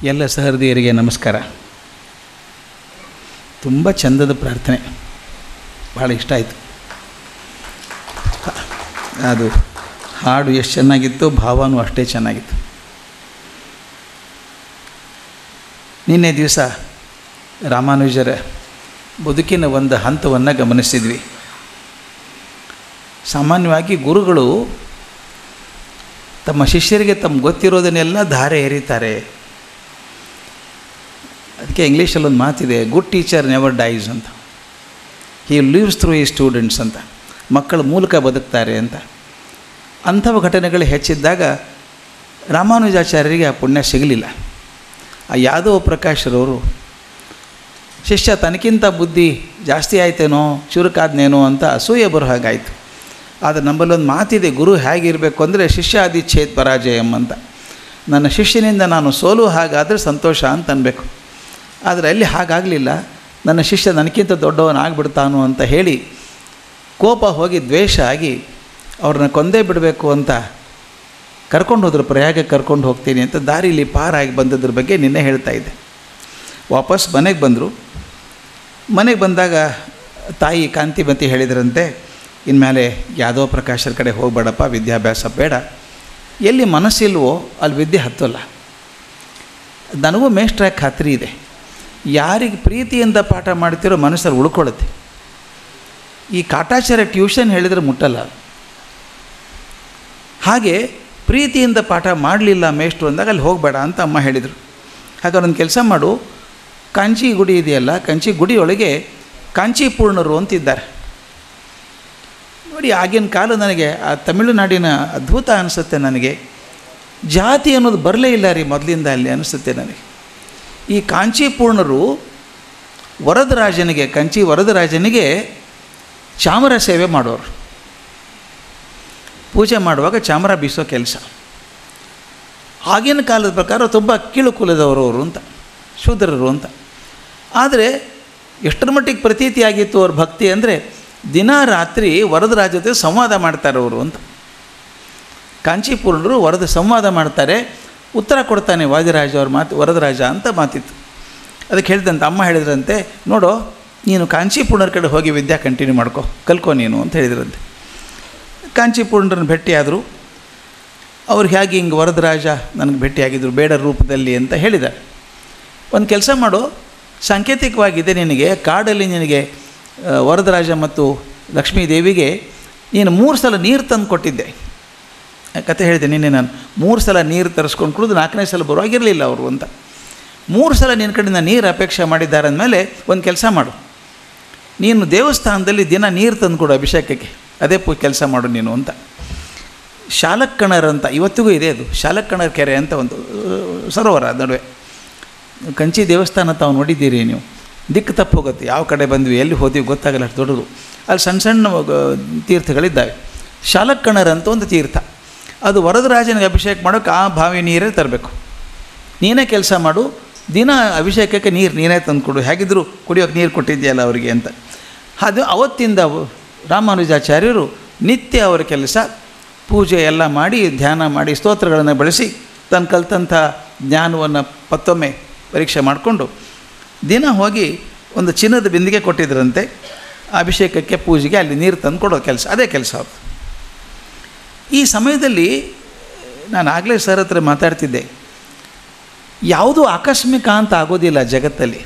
ಎಲ್ಲ ಸಹೃದಯರಿಗೆ ನಮಸ್ಕಾರ. ತುಂಬ ಚಂದದ ಪ್ರಾರ್ಥನೆ, ಭಾಳ ಇಷ್ಟ ಆಯಿತು. ಅದು ಹಾಡು ಎಷ್ಟು ಚೆನ್ನಾಗಿತ್ತು, ಭಾವನೂ ಅಷ್ಟೇ ಚೆನ್ನಾಗಿತ್ತು. ನಿನ್ನೆ ದಿವಸ ರಾಮಾನುಜರ ಬದುಕಿನ ಒಂದು ಹಂತವನ್ನು ಗಮನಿಸಿದ್ವಿ. ಸಾಮಾನ್ಯವಾಗಿ ಗುರುಗಳು ತಮ್ಮ ಶಿಷ್ಯರಿಗೆ ತಮ್ಮ ಗೊತ್ತಿರೋದನ್ನೆಲ್ಲ ಧಾರೆ ಎರೀತಾರೆ. ಅದಕ್ಕೆ ಇಂಗ್ಲೀಷಲ್ಲೊಂದು ಮಾತಿದೆ, ಗುಡ್ ಟೀಚರ್ ನೆವರ್ ಡೈಸ್ ಅಂತ. ಹಿ ಲಿವ್ಸ್ ಥ್ರೂ ಈ ಸ್ಟೂಡೆಂಟ್ಸ್ ಅಂತ. ಮಕ್ಕಳ ಮೂಲಕ ಬದುಕ್ತಾರೆ ಅಂತ. ಅಂಥವು ಘಟನೆಗಳು ಹೆಚ್ಚಿದ್ದಾಗ ರಾಮಾನುಜಾಚಾರ್ಯರಿಗೆ ಆ ಪುಣ್ಯ ಸಿಗಲಿಲ್ಲ. ಆ ಯಾದವ ಪ್ರಕಾಶರವರು ಶಿಷ್ಯ ತನಕ್ಕಿಂತ ಬುದ್ಧಿ ಜಾಸ್ತಿ ಆಯ್ತೇನೋ, ಚುರುಕಾದ್ನೇನೋ ಅಂತ ಅಸೂಯೆ ಬರೋ ಹಾಗಾಯಿತು. ಆದರೆ ನಮ್ಮಲ್ಲೊಂದು ಮಾತಿದೆ, ಗುರು ಹೇಗಿರಬೇಕು ಅಂದರೆ ಶಿಷ್ಯ ಆದಿಚ್ಛೇತ್ ಪರಾಜಯಂ ಅಂತ. ನನ್ನ ಶಿಷ್ಯನಿಂದ ನಾನು ಸೋಲು ಹಾಗಾದರೆ ಸಂತೋಷ ಅಂತ ಅನ್ಬೇಕು. ಆದರೆ ಅಲ್ಲಿ ಹಾಗಾಗಲಿಲ್ಲ. ನನ್ನ ಶಿಷ್ಯ ನನಗಿಂತ ದೊಡ್ಡವನಾಗ್ಬಿಡ್ತಾನು ಅಂತ ಹೇಳಿ ಕೋಪ ಹೋಗಿ ದ್ವೇಷ ಆಗಿ ಅವ್ರನ್ನ ಕೊಂದೇ ಬಿಡಬೇಕು ಅಂತ ಕರ್ಕೊಂಡು ಹೋದ್ರು. ಪ್ರಯಾಗಕ್ಕೆ ಕರ್ಕೊಂಡು ಹೋಗ್ತೀನಿ ಅಂತ ದಾರಿಲಿ ಪಾರಾಗಿ ಬಂದದ್ರ ಬಗ್ಗೆ ನಿನ್ನೆ ಹೇಳ್ತಾ ಇದ್ದೆ. ವಾಪಸ್ ಮನೆಗೆ ಬಂದರು. ಮನೆಗೆ ಬಂದಾಗ ತಾಯಿ ಕಾಂತಿಮತಿ ಹೇಳಿದ್ರಂತೆ, ಇನ್ಮೇಲೆ ಯಾದವ ಪ್ರಕಾಶರ ಕಡೆ ಹೋಗಬೇಡಪ್ಪ, ವಿದ್ಯಾಭ್ಯಾಸ ಬೇಡ. ಎಲ್ಲಿ ಮನಸ್ಸಿಲ್ವೋ ಅಲ್ಲಿ ವಿದ್ಯೆ ಹತ್ತಲ್ಲ. ನನಗೂ ಮೇಷ್ಟ್ರಾಗಿ ಖಾತ್ರಿ ಇದೆ, ಯಾರಿಗೆ ಪ್ರೀತಿಯಿಂದ ಪಾಠ ಮಾಡ್ತಿರೋ ಮನಸ್ಸಲ್ಲಿ ಉಳ್ಕೊಳ್ಳುತ್ತೆ. ಈ ಕಾಟಾಚಾರ ಟ್ಯೂಷನ್ ಹೇಳಿದರೆ ಮುಟ್ಟಲ್ಲ. ಹಾಗೆ ಪ್ರೀತಿಯಿಂದ ಪಾಠ ಮಾಡಲಿಲ್ಲ ಮೇಷ್ಟ್ರು ಅಂದಾಗ ಅಲ್ಲಿ ಹೋಗಬೇಡ ಅಂತ ಅಮ್ಮ ಹೇಳಿದರು. ಹಾಗಾದ್ರೆ ಒಂದು ಕೆಲಸ ಮಾಡು, ಕಾಂಚಿ ಗುಡಿ ಇದೆಯಲ್ಲ, ಕಾಂಚಿ ಗುಡಿಯೊಳಗೆ ಕಾಂಚೀಪೂರ್ಣರು ಅಂತಿದ್ದಾರೆ ನೋಡಿ. ಆಗಿನ ಕಾಲ ನನಗೆ ಆ ತಮಿಳುನಾಡಿನ ಅದ್ಭುತ ಅನಿಸುತ್ತೆ. ನನಗೆ ಜಾತಿ ಅನ್ನೋದು ಬರಲೇ ಇಲ್ಲ ರೀ ಮೊದಲಿಂದ ಅಲ್ಲಿ ಅನಿಸುತ್ತೆ ನನಗೆ. ಈ ಕಾಂಚೀಪೂರ್ಣರು ವರದರಾಜನಿಗೆ, ಕಂಚಿ ವರದರಾಜನಿಗೆ ಚಾಮರ ಸೇವೆ ಮಾಡೋರು. ಪೂಜೆ ಮಾಡುವಾಗ ಚಾಮರ ಬೀಸೋ ಕೆಲಸ. ಆಗಿನ ಕಾಲದ ಪ್ರಕಾರ ತುಂಬ ಕೀಳು ಕುಲದವರು ಅವರು ಅಂತ, ಶೂದ್ರರು ಅಂತ. ಆದರೆ ಎಷ್ಟರ ಮಟ್ಟಿಗೆ ಪ್ರತೀತಿಯಾಗಿತ್ತು ಅವ್ರ ಭಕ್ತಿ ಅಂದರೆ, ದಿನ ರಾತ್ರಿ ವರದರಾಜ ಜೊತೆ ಸಂವಾದ ಮಾಡ್ತಾರೆ ಅವರು ಅಂತ. ಕಾಂಚೀಪೂರ್ಣರು ವರದ ಸಂವಾದ ಮಾಡ್ತಾರೆ, ಉತ್ತರ ಕೊಡ್ತಾನೆ ವಾದಿರಾಜ ಅವ್ರ ಮಾತು, ವರದರಾಜ ಅಂತ ಮಾತಿತ್ತು. ಅದಕ್ಕೆ ಹೇಳಿದಂತೆ ಅಮ್ಮ ಹೇಳಿದ್ರಂತೆ, ನೋಡು ನೀನು ಕಾಂಚೀಪೂರ್ಣರ ಕಡೆ ಹೋಗಿ ವಿದ್ಯಾ ಕಂಟಿನ್ಯೂ ಮಾಡ್ಕೊ, ಕಲ್ಕೊ ನೀನು ಅಂತ ಹೇಳಿದ್ರಂತೆ. ಕಾಂಚೀಪೂರ್ಣರನ್ನು ಭೇಟಿಯಾದರು. ಅವ್ರು ಹೇಗೆ ಹಿಂಗೆ ವರದರಾಜ ನನಗೆ ಭೇಟಿಯಾಗಿದ್ದರು ಬೇಡ ರೂಪದಲ್ಲಿ ಅಂತ ಹೇಳಿದ್ದಾರೆ. ಒಂದು ಕೆಲಸ ಮಾಡು, ಸಾಂಕೇತಿಕವಾಗಿದೆ ನಿನಗೆ, ಕಾಡಲ್ಲಿ ನಿನಗೆ ವರದರಾಜ ಮತ್ತು ಲಕ್ಷ್ಮೀದೇವಿಗೆ ನೀನು 3 ಸಲ ನೀರು ತಂದು ಕೊಟ್ಟಿದ್ದೆ. ಕತೆ ಹೇಳಿದೆ ನಿನ್ನೆ ನಾನು. 3 ಸಲ ನೀರು ತರಿಸ್ಕೊಂಡು ಕುಡಿದು 4ನೇ ಸಲ ಬರುವಾಗಿರಲಿಲ್ಲ ಅವರು ಅಂತ. 3 ಸಲ ನಿನ್ನ ಕಡೆಯಿಂದ ನೀರು ಅಪೇಕ್ಷೆ ಮಾಡಿದ್ದಾರೆ ಅಂದಮೇಲೆ ಒಂದು ಕೆಲಸ ಮಾಡು, ನೀನು ದೇವಸ್ಥಾನದಲ್ಲಿ ದಿನ ನೀರು ತಂದು ಕೊಡು ಅಭಿಷೇಕಕ್ಕೆ, ಅದೇ ಕೆಲಸ ಮಾಡು ನೀನು ಅಂತ. ಶಾಲಕ್ಕಣರ್ ಅಂತ ಇವತ್ತಿಗೂ ಇದೆ, ಅದು ಶಾಲಕ್ಕಣರ್ ಕೆರೆ ಅಂತ ಒಂದು ಸರೋವರ ನಡುವೆ. ಕಂಚಿ ದೇವಸ್ಥಾನ ತಾವು ನೋಡಿದ್ದೀರಿ ನೀವು, ದಿಕ್ಕು ತಪ್ಪು ಹೋಗುತ್ತೆ, ಯಾವ ಕಡೆ ಬಂದ್ವಿ ಎಲ್ಲಿ ಹೋದ್ವಿ ಗೊತ್ತಾಗಲ್ಲ, ಅಷ್ಟು ದೊಡ್ಡದು. ಅಲ್ಲಿ ಸಣ್ಣ ಸಣ್ಣ ತೀರ್ಥಗಳಿದ್ದಾವೆ. ಶಾಲಕ್ಕಣರ್ ಅಂತ ಒಂದು ತೀರ್ಥ, ಅದು ವರದರಾಜನಿಗೆ ಅಭಿಷೇಕ ಮಾಡೋಕ್ಕೆ ಆ ಬಾವಿ ನೀರೇ ತರಬೇಕು. ನೀನೇ ಕೆಲಸ ಮಾಡು, ದಿನ ಅಭಿಷೇಕಕ್ಕೆ ನೀರು ನೀನೇ ತಂದುಕೊಡು, ಹೇಗಿದ್ದರೂ ಕುಡಿಯೋಕ್ಕೆ ನೀರು ಕೊಟ್ಟಿದ್ದೀಯಲ್ಲ ಅವರಿಗೆ ಅಂತ. ಅದು ಅವತ್ತಿಂದ ರಾಮಾನುಜಾಚಾರ್ಯರು ನಿತ್ಯ ಅವರ ಕೆಲಸ, ಪೂಜೆ ಎಲ್ಲ ಮಾಡಿ, ಧ್ಯಾನ ಮಾಡಿ, ಸ್ತೋತ್ರಗಳನ್ನು ಬಳಸಿ ತನ್ನ ಕಲ್ತಂಥ ಜ್ಞಾನವನ್ನು ಮತ್ತೊಮ್ಮೆ ಪರೀಕ್ಷೆ ಮಾಡಿಕೊಂಡು ದಿನ ಹೋಗಿ ಒಂದು ಚಿನ್ನದ ಬಿಂದಿಗೆ ಕೊಟ್ಟಿದ್ದರಂತೆ ಅಭಿಷೇಕಕ್ಕೆ, ಪೂಜೆಗೆ ಅಲ್ಲಿ ನೀರು ತಂದು ಕೊಡೋ ಕೆಲಸ, ಅದೇ ಕೆಲಸ ಅವರು. ಈ ಸಮಯದಲ್ಲಿ ನಾನು ಆಗಲೇ ಸರ್ ಹತ್ರ ಮಾತಾಡ್ತಿದ್ದೆ, ಯಾವುದೂ ಆಕಸ್ಮಿಕ ಅಂತ ಆಗೋದಿಲ್ಲ ಜಗತ್ತಲ್ಲಿ.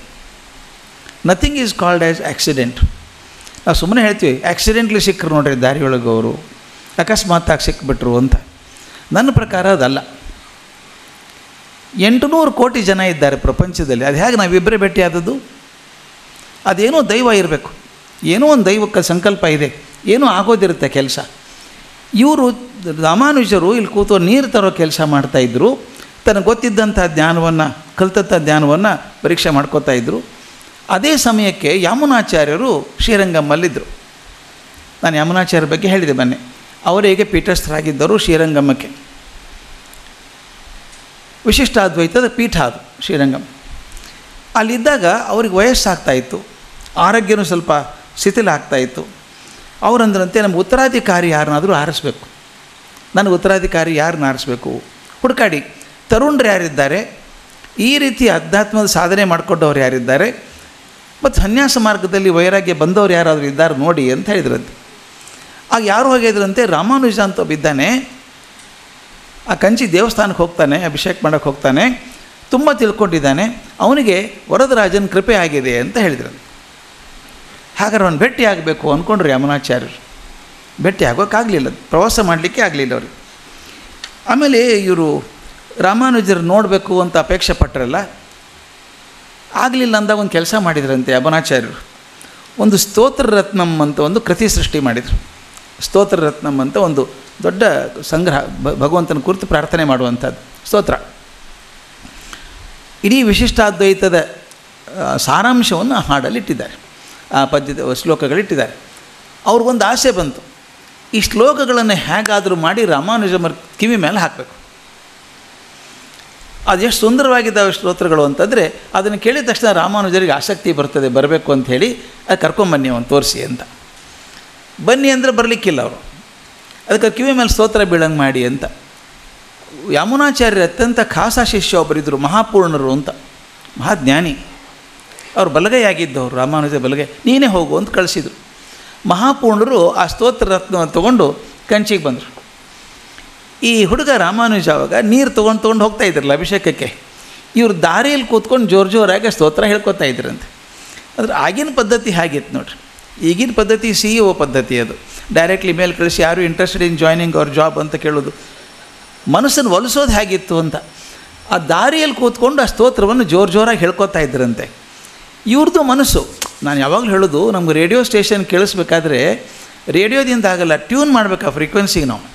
Nothing is called as accident. ನಾವು ಸುಮ್ಮನೆ ಹೇಳ್ತೀವಿ ಆ್ಯಕ್ಸಿಡೆಂಟ್ಲಿ ಸಿಕ್ಕರು ನೋಡ್ರಿ ದಾರಿಯೊಳಗೆ ಅವರು, ಅಕಸ್ಮಾತ್ತಾಗಿ ಸಿಕ್ಬಿಟ್ರು ಅಂತ. ನನ್ನ ಪ್ರಕಾರ ಅದಲ್ಲ. 800 ಕೋಟಿ ಜನ ಇದ್ದಾರೆ ಪ್ರಪಂಚದಲ್ಲಿ. ಅದು ಹೇಗೆ ನಾವಿಬ್ಬರೇ ಭೇಟಿಯಾದದ್ದು? ಅದೇನೋ ದೈವ ಇರಬೇಕು, ಏನೋ ಒಂದು ದೈವಕ್ಕೆ ಸಂಕಲ್ಪ ಇದೆ, ಏನೋ ಆಗೋದಿರುತ್ತೆ ಕೆಲಸ. ಇವರು ರಾಮಾನುಜರು ಇಲ್ಲಿ ಕೂತು ನೀರು ತರೋ ಕೆಲಸ ಮಾಡ್ತಾಯಿದ್ರು. ತನಗೆ ಗೊತ್ತಿದ್ದಂಥ ಜ್ಞಾನವನ್ನು, ಕಲಿತಂಥ ಜ್ಞಾನವನ್ನು ಪರೀಕ್ಷೆ ಮಾಡ್ಕೋತಾ ಇದ್ದರು. ಅದೇ ಸಮಯಕ್ಕೆ ಯಮುನಾಚಾರ್ಯರು ಶ್ರೀರಂಗಮ್ಮಲ್ಲಿದ್ದರು. ನಾನು ಯಮುನಾಚಾರ್ಯರ ಬಗ್ಗೆ ಹೇಳಿದೆ ಮೊನ್ನೆ. ಅವರಿಗೆ ಪೀಠಸ್ಥರಾಗಿದ್ದರು ಶ್ರೀರಂಗಮಕ್ಕೆ. ವಿಶಿಷ್ಟಾದ್ವೈತದ ಪೀಠ ಅದು ಶ್ರೀರಂಗಂ. ಅಲ್ಲಿದ್ದಾಗ ಅವ್ರಿಗೆ ವಯಸ್ಸಾಗ್ತಾಯಿತ್ತು, ಆರೋಗ್ಯನೂ ಸ್ವಲ್ಪ ಶಿಥಿಲ ಆಗ್ತಾಯಿತ್ತು. ಅವರಂದ್ರಂತೆ ನಮ್ಮ ಉತ್ತರಾಧಿಕಾರಿ ಯಾರನ್ನಾದರೂ ಆರಿಸ್ಬೇಕು, ನನಗೆ ಉತ್ತರಾಧಿಕಾರಿ ಯಾರನ್ನ ಆರಿಸ್ಬೇಕು ಹುಡುಕಾಡಿ. ತರುಣರು ಯಾರಿದ್ದಾರೆ, ಈ ರೀತಿ ಅಧ್ಯಾತ್ಮದ ಸಾಧನೆ ಮಾಡಿಕೊಂಡವ್ರು ಯಾರಿದ್ದಾರೆ ಮತ್ತು ಸನ್ಯಾಸ ಮಾರ್ಗದಲ್ಲಿ ವೈರಾಗ್ಯ ಬಂದವರು ಯಾರಾದರೂ ಇದ್ದಾರೆ ನೋಡಿ ಅಂತ ಹೇಳಿದ್ರಂತೆ. ಆಗ ಯಾರು ಹೋಗಿದ್ರಂತೆ, ರಾಮಾನುಜ ಅಂತ ಬಿದ್ದಾನೆ, ಆ ಕಂಚಿ ದೇವಸ್ಥಾನಕ್ಕೆ ಹೋಗ್ತಾನೆ, ಅಭಿಷೇಕ ಮಾಡೋಕ್ಕೆ ಹೋಗ್ತಾನೆ, ತುಂಬ ತಿಳ್ಕೊಂಡಿದ್ದಾನೆ, ಅವನಿಗೆ ವರದರಾಜನ ಕೃಪೆ ಆಗಿದೆ ಅಂತ ಹೇಳಿದ್ರು. ಹಾಗಾದ್ರೆ ಅವನು ಭೇಟಿ ಆಗಬೇಕು ಅಂದ್ಕೊಂಡ್ರು ಯಮುನಾಚಾರ್ಯರು. ಭೇಟಿ ಆಗೋಕ್ಕಾಗಲಿಲ್ಲ, ಪ್ರವಾಸ ಮಾಡಲಿಕ್ಕೆ ಆಗಲಿಲ್ಲ ಅವ್ರಿಗೆ. ಆಮೇಲೆ ಇವರು ರಾಮಾನುಜರು ನೋಡಬೇಕು ಅಂತ ಅಪೇಕ್ಷೆ ಪಟ್ಟರಲ್ಲ, ಆಗಲಿಲ್ಲ ಅಂದಾಗ ಒಂದು ಕೆಲಸ ಮಾಡಿದ್ರಂತೆ ಯಮುನಾಚಾರ್ಯರು. ಒಂದು ಸ್ತೋತ್ರ ರತ್ನಂ ಅಂತ ಒಂದು ಕೃತಿ ಸೃಷ್ಟಿ ಮಾಡಿದರು. ಸ್ತೋತ್ರ ರತ್ನಂ ಅಂತ ಒಂದು ದೊಡ್ಡ ಸಂಗ್ರಹ, ಭಗವಂತನ ಕುರಿತು ಪ್ರಾರ್ಥನೆ ಮಾಡುವಂಥದ್ದು ಸ್ತೋತ್ರ. ಇಡೀ ವಿಶಿಷ್ಟಾದ್ವೈತದ ಸಾರಾಂಶವನ್ನು ಆ ಹಾಡಲ್ಲಿಟ್ಟಿದ್ದಾರೆ, ಆ ಶ್ಲೋಕಗಳಿಟ್ಟಿದ್ದಾರೆ. ಅವ್ರಿಗೊಂದು ಆಸೆ ಬಂತು, ಈ ಶ್ಲೋಕಗಳನ್ನು ಹೇಗಾದರೂ ಮಾಡಿ ರಾಮಾನುಜಮರ ಕಿವಿ ಮೇಲೆ ಹಾಕಬೇಕು. ಅದು ಎಷ್ಟು ಸುಂದರವಾಗಿದ್ದಾವೆ ಸ್ತೋತ್ರಗಳು ಅಂತಂದರೆ ಅದನ್ನು ಕೇಳಿದ ತಕ್ಷಣ ರಾಮಾನುಜರಿಗೆ ಆಸಕ್ತಿ ಬರ್ತದೆ, ಬರಬೇಕು ಅಂಥೇಳಿ ಅದು ಕರ್ಕೊಂಬನ್ನಿ ಅವನು ತೋರಿಸಿ ಅಂತ. ಬನ್ನಿ ಅಂದರೆ ಬರಲಿಕ್ಕಿಲ್ಲ ಅವರು, ಅದಕ್ಕೆ ಕಿವಿ ಮೇಲೆ ಸ್ತೋತ್ರ ಬೀಳಂಗೆ ಮಾಡಿ ಅಂತ. ಯಮುನಾಚಾರ್ಯರ ಅತ್ಯಂತ ಖಾಸ ಶಿಷ್ಯ ಒಬ್ಬರಿದ್ದರು, ಮಹಾಪೂರ್ಣರು ಅಂತ, ಮಹಾಜ್ಞಾನಿ. ಅವ್ರು ಬಲಗೈ ಆಗಿದ್ದವರು, ರಾಮಾನುಜ ಬಲಗೈ, ನೀನೇ ಹೋಗು ಅಂತ ಕಳಿಸಿದರು. ಮಹಾಪೂರ್ಣರು ಆ ಸ್ತೋತ್ರ ರತ್ನವನ್ನು ತೊಗೊಂಡು ಕಂಚಿಗೆ ಬಂದರು. ಈ ಹುಡುಗ ರಾಮಾನುಜ ಆವಾಗ ನೀರು ತೊಗೊಂಡು ಹೋಗ್ತಾ ಇದ್ರಲ್ಲ ಅಭಿಷೇಕಕ್ಕೆ, ಇವರು ದಾರಿಯಲ್ಲಿ ಕೂತ್ಕೊಂಡು ಜೋರಾಗಿ ಸ್ತೋತ್ರ ಹೇಳ್ಕೊತಾ ಇದ್ರಂತೆ. ಆದರೆ ಆಗಿನ ಪದ್ಧತಿ ಹಾಗಿತ್ತು ನೋಡ್ರಿ. ಈಗಿನ ಪದ್ಧತಿ CEO ಪದ್ಧತಿ, ಅದು ಡೈರೆಕ್ಟ್ಲಿ ಮೇಲ್ ಕಳಿಸಿ ಯಾರು ಇಂಟ್ರೆಸ್ಟೆಡ್ ಇನ್ ಜಾಯ್ನಿಂಗ್ ಅವ್ರ ಜಾಬ್ ಅಂತ ಕೇಳೋದು. ಮನಸ್ಸನ್ನು ಒಲಿಸೋದು ಹೇಗಿತ್ತು ಅಂತ ಆ ದಾರಿಯಲ್ಲಿ ಕೂತ್ಕೊಂಡು ಆ ಸ್ತೋತ್ರವನ್ನು ಜೋರಾಗಿ ಹೇಳ್ಕೊತಾ ಇದ್ರಂತೆ. ಇವ್ರದ್ದು ಮನಸ್ಸು, ನಾನು ಯಾವಾಗಲೂ ಹೇಳೋದು, ನಮ್ಗೆ ರೇಡಿಯೋ ಸ್ಟೇಷನ್ ಕೇಳಿಸ್ಬೇಕಾದ್ರೆ ರೇಡಿಯೋದಿಂದ ಆಗಲ್ಲ, ಟ್ಯೂನ್ ಮಾಡಬೇಕು ಆ ಫ್ರೀಕ್ವೆನ್ಸಿಗೆ ನಾವು.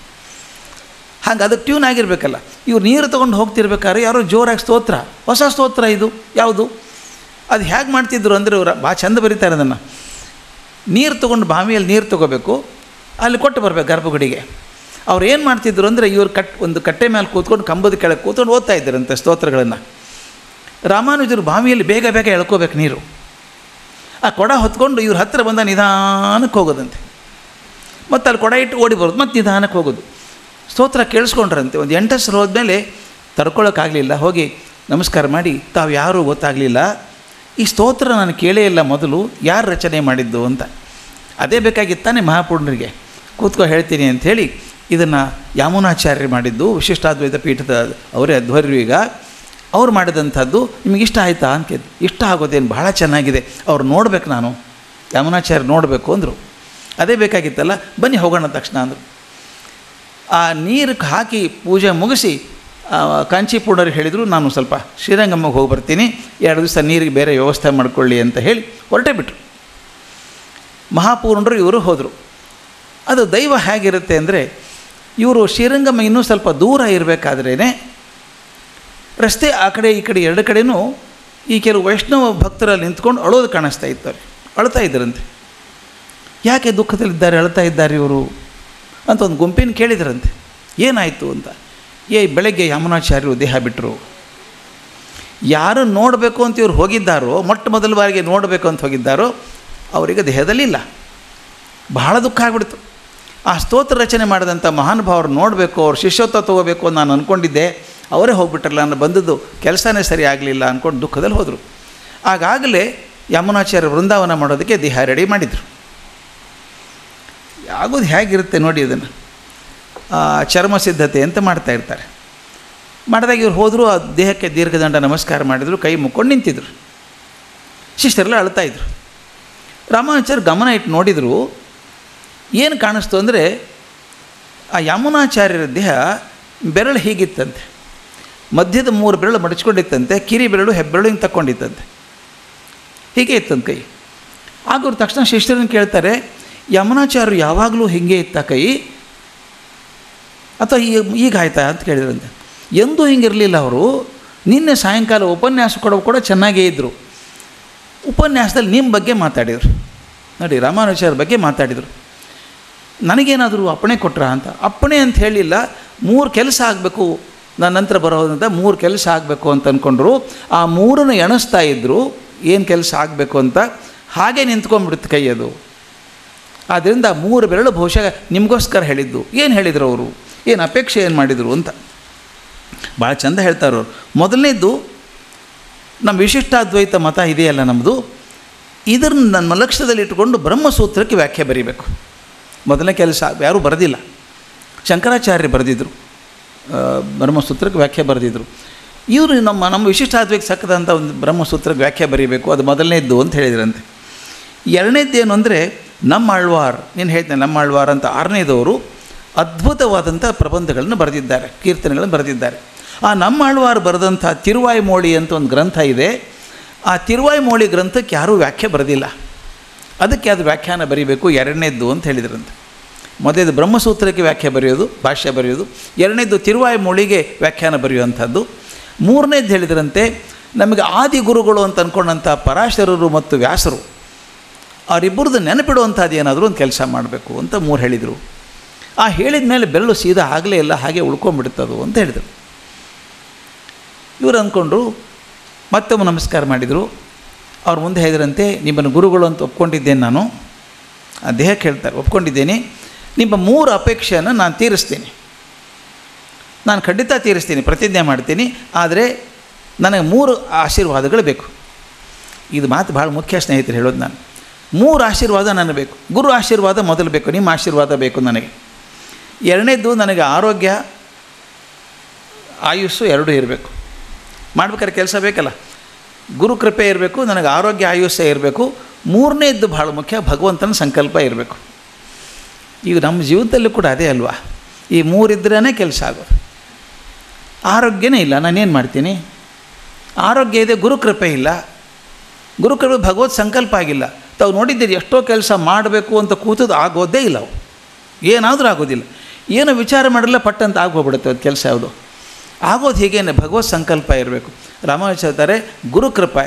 ಹಾಗೆ ಅದಕ್ಕೆ ಟ್ಯೂನ್ ಆಗಿರಬೇಕಲ್ಲ. ಇವ್ರು ನೀರು ತೊಗೊಂಡು ಹೋಗ್ತಿರ್ಬೇಕಾದ್ರೆ ಯಾರೋ ಜೋರಾಗಿ ಸ್ತೋತ್ರ, ಹೊಸ ಸ್ತೋತ್ರ ಇದು ಯಾವುದು, ಅದು ಹೇಗೆ ಮಾಡ್ತಿದ್ರು ಅಂದರೆ ಇವರು ಭಾಳ ಚಂದ ಬರೀತಾರೆ ಅದನ್ನು. ನೀರು ತೊಗೊಂಡು ಬಾವಿಯಲ್ಲಿ ನೀರು ತೊಗೋಬೇಕು, ಅಲ್ಲಿ ಕೊಟ್ಟು ಬರಬೇಕು ಗರ್ಭಗುಡಿಗೆ. ಅವ್ರು ಏನು ಮಾಡ್ತಿದ್ರು ಅಂದರೆ ಇವ್ರು ಒಂದು ಕಟ್ಟೆ ಮೇಲೆ ಕೂತ್ಕೊಂಡು ಕಂಬದ ಕೆಳಗೆ ಕೂತ್ಕೊಂಡು ಓದ್ತಾ ಇದ್ದರಂತೆ ಸ್ತೋತ್ರಗಳನ್ನು. ರಾಮಾನುಜರು ಬಾವಿಯಲ್ಲಿ ಬೇಗ ಎಳ್ಕೋಬೇಕು ನೀರು. ಆ ಕೊಡ ಹೊತ್ಕೊಂಡು ಇವ್ರ ಹತ್ತಿರ ಬಂದ ನಿಧಾನಕ್ಕೆ ಹೋಗೋದಂತೆ, ಮತ್ತು ಅಲ್ಲಿ ಕೊಡ ಇಟ್ಟು ಓಡಿ ಬರೋದು, ಮತ್ತು ನಿಧಾನಕ್ಕೆ ಹೋಗೋದು. ಸ್ತೋತ್ರ ಕೇಳಿಸ್ಕೊಂಡ್ರಂತೆ. ಒಂದು 8 ಸಲ ಹೋದ್ಮೇಲೆ ತಡ್ಕೊಳ್ಳೋಕ್ಕಾಗಲಿಲ್ಲ, ಹೋಗಿ ನಮಸ್ಕಾರ ಮಾಡಿ, ತಾವು ಯಾರೂ ಗೊತ್ತಾಗಲಿಲ್ಲ, ಈ ಸ್ತೋತ್ರ ನಾನು ಕೇಳೇ ಇಲ್ಲ ಮೊದಲು, ಯಾರು ರಚನೆ ಮಾಡಿದ್ದು ಅಂತ. ಅದೇ ಬೇಕಾಗಿತ್ತಾನೆ ಮಹಾಪೂರ್ಣರಿಗೆ, ಕೂತ್ಕೊ ಹೇಳ್ತೀನಿ ಅಂಥೇಳಿ ಇದನ್ನು ಯಮುನಾಚಾರ್ಯರು ಮಾಡಿದ್ದು, ವಿಶಿಷ್ಟಾದ್ವೈತ ಪೀಠದ ಅವರೇ ಅಧ್ವರ್ಯರು. ಈಗ ಅವ್ರು ಮಾಡಿದಂಥದ್ದು ನಿಮಗೆ ಇಷ್ಟ ಆಯಿತಾ ಅಂತ ಕೇಳಿ, ಇಷ್ಟ ಆಗೋದೇನು ಭಾಳ ಚೆನ್ನಾಗಿದೆ, ಅವ್ರು ನೋಡ್ಬೇಕು, ನಾನು ಯಮುನಾಚಾರ್ಯ ನೋಡಬೇಕು ಅಂದರು. ಅದೇ ಬೇಕಾಗಿತ್ತಲ್ಲ, ಬನ್ನಿ ಹೋಗೋಣ ತಕ್ಷಣ ಅಂದರು. ಆ ನೀರಕ್ಕೆ ಹಾಕಿ ಪೂಜೆ ಮುಗಿಸಿ ಕಾಂಚೀಪುರ್ಣರು ಹೇಳಿದರು, ನಾನು ಸ್ವಲ್ಪ ಶ್ರೀರಂಗಮ್ಮಗೆ ಹೋಗಿ ಬರ್ತೀನಿ, 2 ದಿವಸ ನೀರಿಗೆ ಬೇರೆ ವ್ಯವಸ್ಥೆ ಮಾಡಿಕೊಳ್ಳಿ ಅಂತ ಹೇಳಿ ಹೊರಟೇ ಬಿಟ್ಟರು. ಮಹಾಪೂರ್ಣರು ಇವರು ಹೋದರು. ಅದು ದೈವ ಹೇಗಿರುತ್ತೆ ಅಂದರೆ, ಇವರು ಶ್ರೀರಂಗಮ್ಮ ಇನ್ನೂ ಸ್ವಲ್ಪ ದೂರ ಇರಬೇಕಾದ್ರೇ ರಸ್ತೆ ಆ ಕಡೆ ಈ ಕಡೆ 2 ಕಡೆಯೂ ಈ ಕೆಲವು ವೈಷ್ಣವ ಭಕ್ತರಲ್ಲಿ ನಿಂತ್ಕೊಂಡು ಅಳೋದು ಕಾಣಿಸ್ತಾ ಇರ್ತಾರೆ, ಅಳ್ತಾ ಇದ್ದರಂತೆ. ಯಾಕೆ ದುಃಖದಲ್ಲಿದ್ದಾರೆ, ಅಳ್ತಾ ಇದ್ದಾರೆ ಇವರು ಅಂತ ಒಂದು ಗುಂಪಿನ ಕೇಳಿದ್ರಂತೆ. ಏನಾಯಿತು ಅಂತ. ಬೆಳಗ್ಗೆ ಯಮುನಾಚಾರ್ಯರು ದೇಹ ಬಿಟ್ಟರು. ಯಾರು ನೋಡಬೇಕು ಅಂತ ಇವ್ರು ಹೋಗಿದ್ದಾರೋ, ಮೊಟ್ಟ ಮೊದಲ ಬಾರಿಗೆ ನೋಡಬೇಕು ಅಂತ ಹೋಗಿದ್ದಾರೋ ಅವರಿಗೆ ದೇಹದಲ್ಲಿಲ್ಲ. ಬಹಳ ದುಃಖ ಆಗಿಬಿಡ್ತು. ಆ ಸ್ತೋತ್ರ ರಚನೆ ಮಾಡಿದಂಥ ಮಹಾನುಭಾವರು ನೋಡಬೇಕು, ಅವ್ರು ಶಿಷ್ಯತ್ವ ತೊಗೋಬೇಕು ಅಂತ ನಾನು ಅಂದ್ಕೊಂಡಿದ್ದೆ, ಅವರೇ ಹೋಗ್ಬಿಟ್ರಲ್ಲ, ನಾನು ಬಂದದ್ದು ಕೆಲಸನೇ ಸರಿ ಆಗಲಿಲ್ಲ ಅಂದ್ಕೊಂಡು ದುಃಖದಲ್ಲಿ ಹೋದರು. ಆಗಾಗಲೇ ಯಮುನಾಚಾರ್ಯ ವೃಂದಾವನ ಮಾಡೋದಕ್ಕೆ ದೇಹ ರೆಡಿ ಮಾಡಿದರು. ಆಗೋದು ಹೇಗಿರುತ್ತೆ ನೋಡಿ, ಅದನ್ನು ಚರ್ಮ ಸಿದ್ಧತೆ ಅಂತ ಮಾಡ್ತಾಯಿರ್ತಾರೆ. ಮಾಡಿದಾಗ ಇವ್ರು ಹೋದರು, ಆ ದೇಹಕ್ಕೆ ದೀರ್ಘದಂಡ ನಮಸ್ಕಾರ ಮಾಡಿದರು, ಕೈ ಮುಕ್ಕೊಂಡು ನಿಂತಿದ್ರು. ಶಿಷ್ಯರೆಲ್ಲ ಅಳ್ತಾಯಿದ್ರು. ರಾಮಾನುಜಾಚಾರ್ಯ ಗಮನ ಇಟ್ಟು ನೋಡಿದರು. ಏನು ಕಾಣಿಸ್ತು ಅಂದರೆ, ಆ ಯಮುನಾಚಾರ್ಯರ ದೇಹ ಬೆರಳು ಹೀಗಿತ್ತಂತೆ, ಮಧ್ಯದ 3 ಬೆರಳು ಮಡಚ್ಕೊಂಡಿತ್ತಂತೆ, ಕಿರಿ ಬೆರಳು ಹೆಬ್ಬೆರಳು ಹಿಂಗೆ ತಕ್ಕೊಂಡಿತ್ತಂತೆ, ಹೀಗೆ ಇತ್ತಂತೆ ಕೈ. ಆಗ ಅವ್ರು ತಕ್ಷಣ ಶಿಷ್ಯರನ್ನು ಕೇಳ್ತಾರೆ, ಯಮುನಾಚಾರ್ಯರು ಯಾವಾಗಲೂ ಹೀಗೆ ಇತ್ತ ಕೈ ಅಥವಾ ಈಗ ಆಯ್ತಾ ಅಂತ ಕೇಳಿದ್ರಂತೆ. ಎಂದೂ ಹಿಂಗಿರಲಿಲ್ಲ ಅವರು. ನಿನ್ನೆ ಸಾಯಂಕಾಲ ಉಪನ್ಯಾಸ ಕೂಡ ಚೆನ್ನಾಗೇ ಇದ್ದರು. ಉಪನ್ಯಾಸದಲ್ಲಿ ನಿಮ್ಮ ಬಗ್ಗೆ ಮಾತಾಡಿದರು ನೋಡಿ, ರಾಮಾನುಜಾಚಾರ್ಯರ ಬಗ್ಗೆ ಮಾತಾಡಿದರು. ನನಗೇನಾದರೂ ಅಪ್ಪಣೆ ಕೊಟ್ರಾ ಅಂತ. ಅಪ್ಪಣೆ ಅಂತ ಹೇಳಿಲ್ಲ, 3 ಕೆಲಸ ಆಗಬೇಕು ನನ್ನ ನಂತರ ಬರೋದಂತ, 3 ಕೆಲಸ ಆಗಬೇಕು ಅಂತ ಅಂದ್ಕೊಂಡ್ರು. ಆ 3ನ್ನು ಎಣಿಸ್ತಾ ಇದ್ದರು, ಏನು ಕೆಲಸ ಆಗಬೇಕು ಅಂತ. ಹಾಗೆ ನಿಂತ್ಕೊಂಡ್ಬಿಡುತ್ತೆ ಕೈ ಅದು. ಆದ್ದರಿಂದ 3 ಬೆರಳು ಬಹುಶಃ ನಿಮಗೋಸ್ಕರ ಹೇಳಿದ್ದು. ಏನು ಹೇಳಿದರು ಅವರು, ಏನು ಅಪೇಕ್ಷೆ ಏನು ಮಾಡಿದರು ಅಂತ ಭಾಳ ಚಂದ ಹೇಳ್ತಾರವ್ರು. ಮೊದಲನೇದು ನಮ್ಮ ವಿಶಿಷ್ಟಾದ್ವೈತ ಮತ ಇದೆಯಲ್ಲ ನಮ್ಮದು, ಇದನ್ನು ನನ್ನ ಲಕ್ಷ್ಯದಲ್ಲಿಟ್ಟುಕೊಂಡು ಬ್ರಹ್ಮಸೂತ್ರಕ್ಕೆ ವ್ಯಾಖ್ಯೆ ಬರೀಬೇಕು. ಮೊದಲನೇ ಕೆಲಸ ಯಾರೂ ಬರೆದಿಲ್ಲ, ಶಂಕರಾಚಾರ್ಯರು ಬರೆದಿದ್ದರು, ಬ್ರಹ್ಮಸೂತ್ರಕ್ಕೆ ವ್ಯಾಖ್ಯೆ ಬರೆದಿದ್ದರು. ಇವರು ನಮ್ಮ ವಿಶಿಷ್ಟಾದ್ವೈತಕ್ಕೆ ಸಕ್ಕದಂಥ ಒಂದು ಬ್ರಹ್ಮಸೂತ್ರಕ್ಕೆ ವ್ಯಾಖ್ಯೆ ಬರೀಬೇಕು, ಅದು ಮೊದಲನೇದ್ದು ಅಂತ ಹೇಳಿದ್ರಂತೆ. ಎರಡನೇದ್ದೇನು ಅಂದರೆ ನಮ್ಮ ಆಳ್ವಾರ್, ನೀನು ಹೇಳ್ತೇನೆ ನಮ್ಮ ಆಳ್ವಾರ್ ಅಂತ ಆರನೇದವರು ಅದ್ಭುತವಾದಂಥ ಪ್ರಬಂಧಗಳನ್ನು ಬರೆದಿದ್ದಾರೆ, ಕೀರ್ತನೆಗಳನ್ನು ಬರೆದಿದ್ದಾರೆ. ಆ ನಮ್ಮ ಆಳ್ವಾರ್ ಬರೆದಂಥ ತಿರುವಾಯ್ಮೋಳಿ ಅಂತ ಒಂದು ಗ್ರಂಥ ಇದೆ. ಆ ತಿರುವಾಯ್ಮೋಳಿ ಗ್ರಂಥಕ್ಕೆ ಯಾರೂ ವ್ಯಾಖ್ಯೆ ಬರೆದಿಲ್ಲ, ಅದಕ್ಕೆ ಅದು ವ್ಯಾಖ್ಯಾನ ಬರೀಬೇಕು, ಎರಡನೇದ್ದು ಅಂತ ಹೇಳಿದ್ರಂತೆ. ಮೊದಲೇದು ಬ್ರಹ್ಮಸೂತ್ರಕ್ಕೆ ವ್ಯಾಖ್ಯೆ ಬರೆಯೋದು, ಭಾಷ್ಯ ಬರೆಯೋದು. ಎರಡನೇದು ತಿರುವಾಯ್ಮೋಳಿಗೆ ವ್ಯಾಖ್ಯಾನ ಬರೆಯುವಂಥದ್ದು. ಮೂರನೇದು ಹೇಳಿದ್ರಂತೆ, ನಮಗೆ ಆದಿ ಗುರುಗಳು ಅಂತ ಅಂದ್ಕೊಂಡಂಥ ಪರಾಶರರು ಮತ್ತು ವ್ಯಾಸರು ಅವರಿಬ್ಬರದ್ದು ನೆನಪಿಡುವಂಥದ್ದು ಏನಾದರೂ ಒಂದು ಕೆಲಸ ಮಾಡಬೇಕು ಅಂತ ಮೂರು ಹೇಳಿದರು. ಆ ಹೇಳಿದ ಮೇಲೆ ಬೆರಳು ಸೀದಾ ಆಗಲೇ ಇಲ್ಲ, ಹಾಗೆ ಉಳ್ಕೊಂಡ್ಬಿಡ್ತದು ಅಂತ ಹೇಳಿದರು. ಇವರು ಅಂದ್ಕೊಂಡ್ರು, ಮತ್ತೊಮ್ಮೆ ನಮಸ್ಕಾರ ಮಾಡಿದರು. ಅವ್ರು ಮುಂದೆ ಹೇಳಿದ್ರಂತೆ, ನಿಮ್ಮನ್ನು ಗುರುಗಳು ಅಂತ ಒಪ್ಕೊಂಡಿದ್ದೇನೆ ನಾನು, ಆ ದೇಹಕ್ಕೆ ಹೇಳ್ತಾರೆ, ಒಪ್ಕೊಂಡಿದ್ದೇನೆ. ನಿಮ್ಮ 3 ಅಪೇಕ್ಷೆಯನ್ನು ನಾನು ತೀರಿಸ್ತೀನಿ, ನಾನು ಖಂಡಿತ ತೀರಿಸ್ತೀನಿ, ಪ್ರತಿಜ್ಞೆ ಮಾಡ್ತೀನಿ. ಆದರೆ ನನಗೆ 3 ಆಶೀರ್ವಾದಗಳು ಬೇಕು. ಇದು ಮಾತು ಭಾಳ ಮುಖ್ಯ ಸ್ನೇಹಿತರು ಹೇಳೋದು. ನಾನು 3 ಆಶೀರ್ವಾದ ನನಗೆ ಬೇಕು. ಗುರು ಆಶೀರ್ವಾದ ಮೊದಲು ಬೇಕು, ನಿಮ್ಮ ಆಶೀರ್ವಾದ ಬೇಕು ನನಗೆ. ಎರಡನೇದು, ನನಗೆ ಆರೋಗ್ಯ ಆಯುಸ್ಸು ಎರಡೂ ಇರಬೇಕು. ಮಾಡ್ಬೇಕಾದ್ರೆ ಕೆಲಸ ಬೇಕಲ್ಲ, ಗುರು ಕೃಪೆ ಇರಬೇಕು, ನನಗೆ ಆರೋಗ್ಯ ಆಯುಷ್ಯ ಇರಬೇಕು. ಮೂರನೇದ್ದು ಭಾಳ ಮುಖ್ಯ, ಭಗವಂತನ ಸಂಕಲ್ಪ ಇರಬೇಕು. ಈಗ ನಮ್ಮ ಜೀವನದಲ್ಲೂ ಕೂಡ ಅದೇ ಅಲ್ವಾ, ಈ 3 ಇದ್ರೇ ಕೆಲಸ ಆಗೋದು. ಆರೋಗ್ಯನೇ ಇಲ್ಲ, ನಾನೇನು ಮಾಡ್ತೀನಿ? ಆರೋಗ್ಯ ಇದೆ, ಗುರುಕೃಪೆ ಇಲ್ಲ. ಗುರುಕೃಪೆ ಭಗವತ್ ಸಂಕಲ್ಪ ಆಗಿಲ್ಲ. ತಾವು ನೋಡಿದ್ದೀರಿ, ಎಷ್ಟೋ ಕೆಲಸ ಮಾಡಬೇಕು ಅಂತ ಕೂತದ್ದು ಆಗೋದೇ ಇಲ್ಲ, ಅವು ಏನಾದರೂ ಆಗೋದಿಲ್ಲ. ಏನೋ ವಿಚಾರ ಮಾಡಿರಲ್ಲ, ಪಟ್ಟಂತ ಆಗೋಗ್ಬಿಡುತ್ತೆ ಅದು ಕೆಲಸ. ಯಾವುದು ಆಗೋದು ಹೀಗೇನೆ, ಭಗವತ್ ಸಂಕಲ್ಪ ಇರಬೇಕು. ರಾಮಾನುಜ ಹೇಳ್ತಾರೆ, ಗುರುಕೃಪೆ,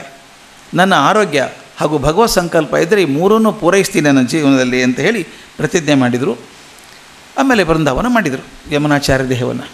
ನನ್ನ ಆರೋಗ್ಯ ಹಾಗೂ ಭಗವತ್ ಸಂಕಲ್ಪ ಇದ್ದರೆ ಈ 3 ಪೂರೈಸ್ತೀನಿ ನನ್ನ ಜೀವನದಲ್ಲಿ ಅಂತ ಹೇಳಿ ಪ್ರತಿಜ್ಞೆ ಮಾಡಿದರು. ಆಮೇಲೆ ಬೃಂದಾವನ ಮಾಡಿದರು, ಯಮುನಾಚಾರ್ಯ ದೇಹವನ್ನು.